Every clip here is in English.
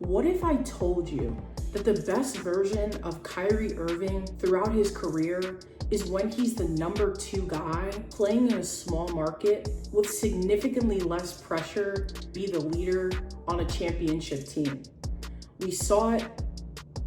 What if I told you that the best version of Kyrie Irving throughout his career is when he's the number 2 guy playing in a small market with significantly less pressure to be the leader on a championship team? We saw it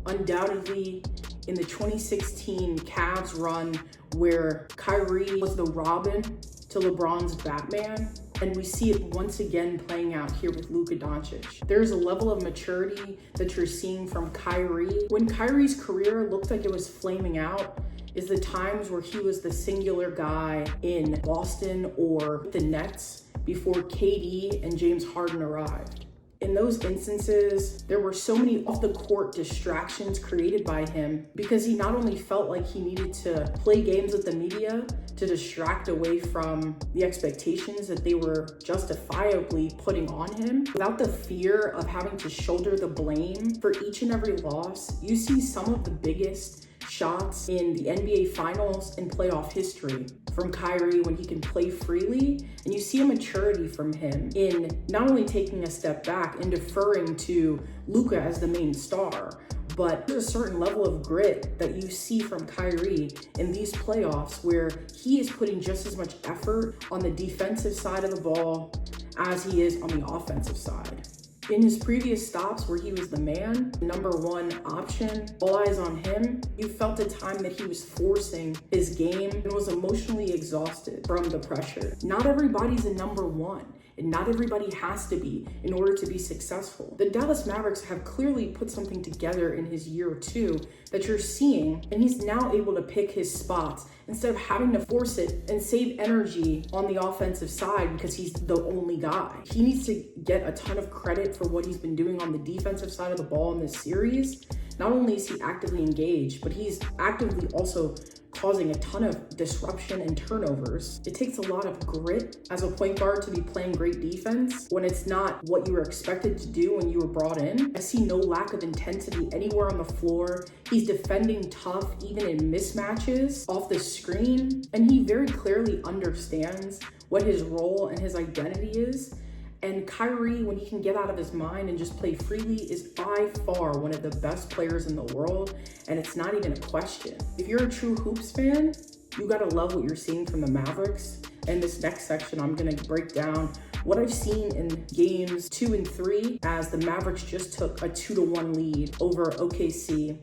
undoubtedly in the 2016 Cavs run where Kyrie was the Robin to LeBron's Batman. And we see it once again playing out here with Luka Doncic. There's a level of maturity that you're seeing from Kyrie. When Kyrie's career looked like it was flaming out is the times where he was the singular guy in Boston or the Nets before KD and James Harden arrived. In those instances, there were so many off-the-court distractions created by him because he not only felt like he needed to play games with the media to distract away from the expectations that they were justifiably putting on him, without the fear of having to shoulder the blame for each and every loss. You see some of the biggest shots in the NBA Finals and playoff history from Kyrie when he can play freely, and you see a maturity from him in not only taking a step back and deferring to Luka as the main star, but there's a certain level of grit that you see from Kyrie in these playoffs where he is putting just as much effort on the defensive side of the ball as he is on the offensive side. In his previous stops where he was the man, number 1 option, all eyes on him, you felt the time that he was forcing his game and was emotionally exhausted from the pressure. Not everybody's a number 1. And not everybody has to be in order to be successful. The Dallas Mavericks have clearly put something together in his year or 2 that you're seeing, and he's now able to pick his spots instead of having to force it and save energy on the offensive side because he's the only guy. He needs to get a ton of credit for what he's been doing on the defensive side of the ball in this series. Not only is he actively engaged, but he's actively also causing a ton of disruption and turnovers. It takes a lot of grit as a point guard to be playing great defense when it's not what you were expected to do when you were brought in. I see no lack of intensity anywhere on the floor. He's defending tough, even in mismatches off the screen, and he very clearly understands what his role and his identity is. And Kyrie, when he can get out of his mind and just play freely, is by far one of the best players in the world, and it's not even a question. If you're a true hoops fan, you gotta love what you're seeing from the Mavericks. In this next section, I'm gonna break down what I've seen in games 2 and 3 as the Mavericks just took a 2-1 lead over OKC.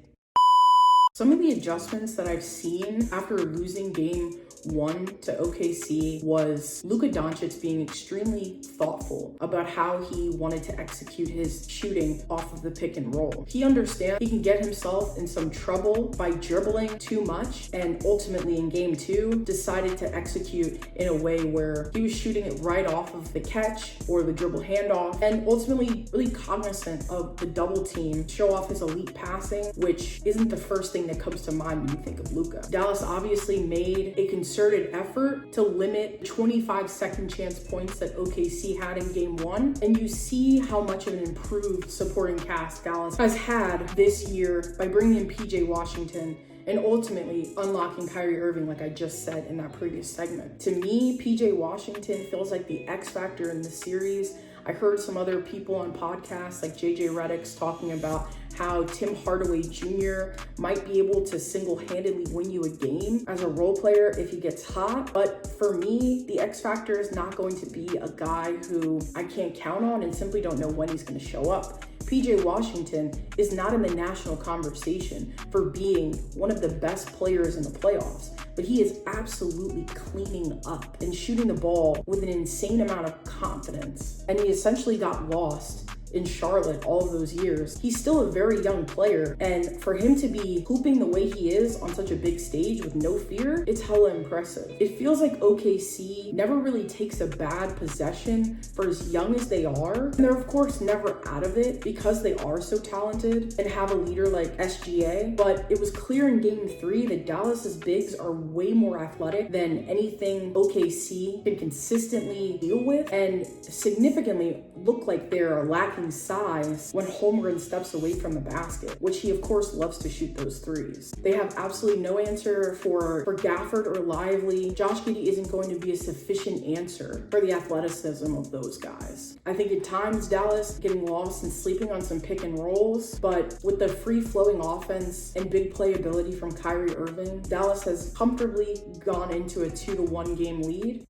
Some of the adjustments that I've seen after losing game 1 to OKC was Luka Doncic being extremely thoughtful about how he wanted to execute his shooting off of the pick and roll. He understands he can get himself in some trouble by dribbling too much, and ultimately in game 2 decided to execute in a way where he was shooting it right off of the catch or the dribble handoff, and ultimately really cognizant of the double team, show off his elite passing, which isn't the first thing that comes to mind when you think of Luka. Dallas obviously made a concerted effort to limit 25 second chance points that OKC had in game 1, and you see how much of an improved supporting cast Dallas has had this year by bringing in PJ Washington and ultimately unlocking Kyrie Irving, like I just said in that previous segment. To me, PJ Washington feels like the X factor in the series. I heard some other people on podcasts like JJ Redick's talking about how Tim Hardaway Jr. might be able to single-handedly win you a game as a role player if he gets hot. But for me, the X factor is not going to be a guy who I can't count on and simply don't know when he's going to show up. PJ Washington is not in the national conversation for being one of the best players in the playoffs, but he is absolutely cleaning up and shooting the ball with an insane amount of confidence. And he essentially got lost in Charlotte all of those years. He's still a very young player, and for him to be hooping the way he is on such a big stage with no fear, it's hella impressive. It feels like OKC never really takes a bad possession for as young as they are, and they're of course never out of it because they are so talented and have a leader like SGA, but it was clear in game 3 that Dallas's bigs are way more athletic than anything OKC can consistently deal with, and significantly look like they're lacking lacking size when Holmgren steps away from the basket, which he of course loves to shoot those threes. They have absolutely no answer for Gafford or Lively. Josh Giddey isn't going to be a sufficient answer for the athleticism of those guys. I think at times Dallas getting lost and sleeping on some pick and rolls, but with the free-flowing offense and big playability from Kyrie Irving, Dallas has comfortably gone into a 2-1 game lead.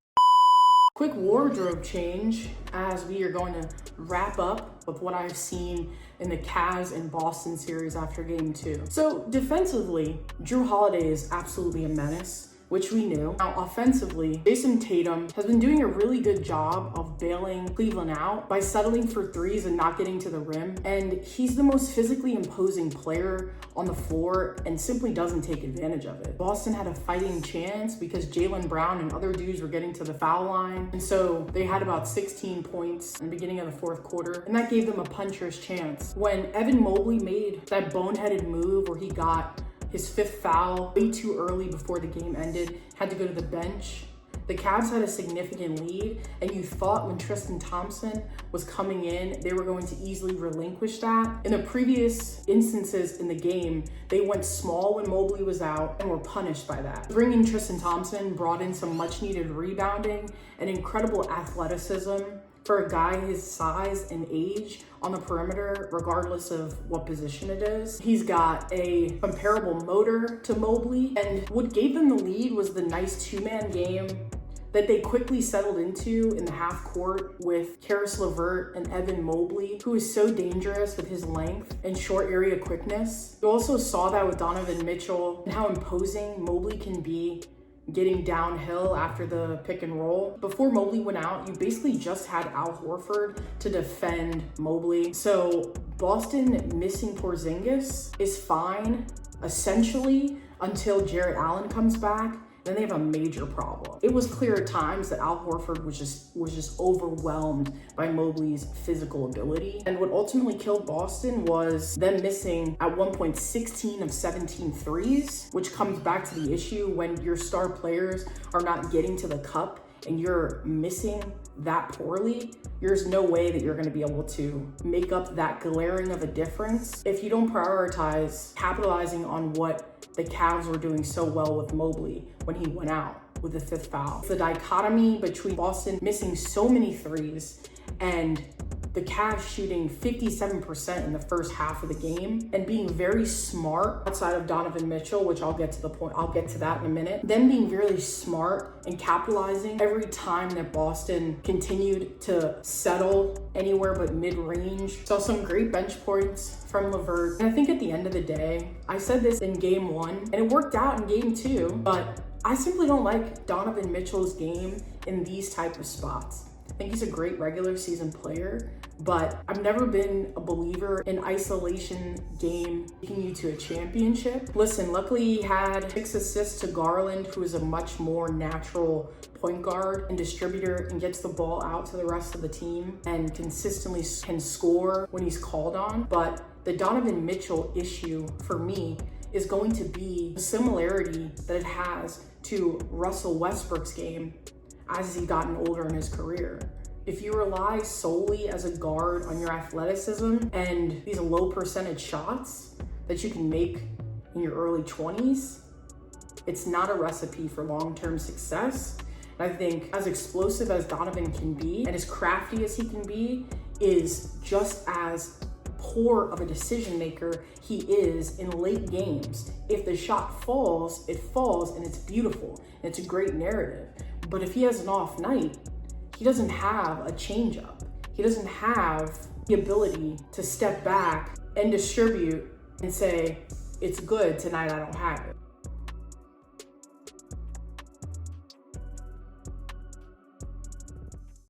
Quick wardrobe change as we are going to wrap up with what I've seen in the Cavs and Boston series after game 2. So defensively, Jrue Holiday is absolutely a menace, which we knew. Now offensively, Jason Tatum has been doing a really good job of bailing Cleveland out by settling for threes and not getting to the rim. And he's the most physically imposing player on the floor and simply doesn't take advantage of it. Boston had a fighting chance because Jaylen Brown and other dudes were getting to the foul line. And so they had about 16 points in the beginning of the fourth quarter. And that gave them a puncher's chance. When Evan Mobley made that boneheaded move where he got his 5th foul way too early before the game ended, had to go to the bench. The Cavs had a significant lead, and you thought when Tristan Thompson was coming in, they were going to easily relinquish that. In the previous instances in the game, they went small when Mobley was out and were punished by that. Bringing Tristan Thompson brought in some much needed rebounding and incredible athleticism for a guy his size and age on the perimeter, regardless of what position it is. He's got a comparable motor to Mobley, and what gave them the lead was the nice 2-man game that they quickly settled into in the half court with Karis LeVert and Evan Mobley, who is so dangerous with his length and short area quickness. You also saw that with Donovan Mitchell and how imposing Mobley can be getting downhill after the pick and roll. Before Mobley went out, you basically just had Al Horford to defend Mobley. So Boston missing Porzingis is fine, essentially, until Jarrett Allen comes back. Then they have a major problem. It was clear at times that Al Horford was just overwhelmed by Mobley's physical ability. And what ultimately killed Boston was them missing at one point 16 of 17 threes, which comes back to the issue when your star players are not getting to the cup and you're missing that poorly. There's no way that you're going to be able to make up that glaring of a difference if you don't prioritize capitalizing on what the Cavs were doing so well with Mobley when he went out with the 5th foul. The dichotomy between Boston missing so many threes and the Cavs shooting 57% in the first half of the game and being very smart outside of Donovan Mitchell, which I'll get to that in a minute. Them being really smart and capitalizing every time that Boston continued to settle anywhere but mid-range. Saw some great bench points from LeVert. And I think at the end of the day, I said this in game 1 and it worked out in game 2, but I simply don't like Donovan Mitchell's game in these type of spots. I think he's a great regular season player, but I've never been a believer in isolation game taking you to a championship. Listen, luckily he had 6 assists to Garland, who is a much more natural point guard and distributor and gets the ball out to the rest of the team and consistently can score when he's called on. But the Donovan Mitchell issue for me is going to be the similarity that it has to Russell Westbrook's game as he's gotten older in his career. If you rely solely as a guard on your athleticism and these low percentage shots that you can make in your early 20s, it's not a recipe for long-term success. And I think as explosive as Donovan can be and as crafty as he can be is just as poor of a decision maker he is in late games. If the shot falls, it falls and it's beautiful and it's a great narrative. But if he has an off night, he doesn't have a changeup. He doesn't have the ability to step back and distribute and say, it's good tonight, I don't have it.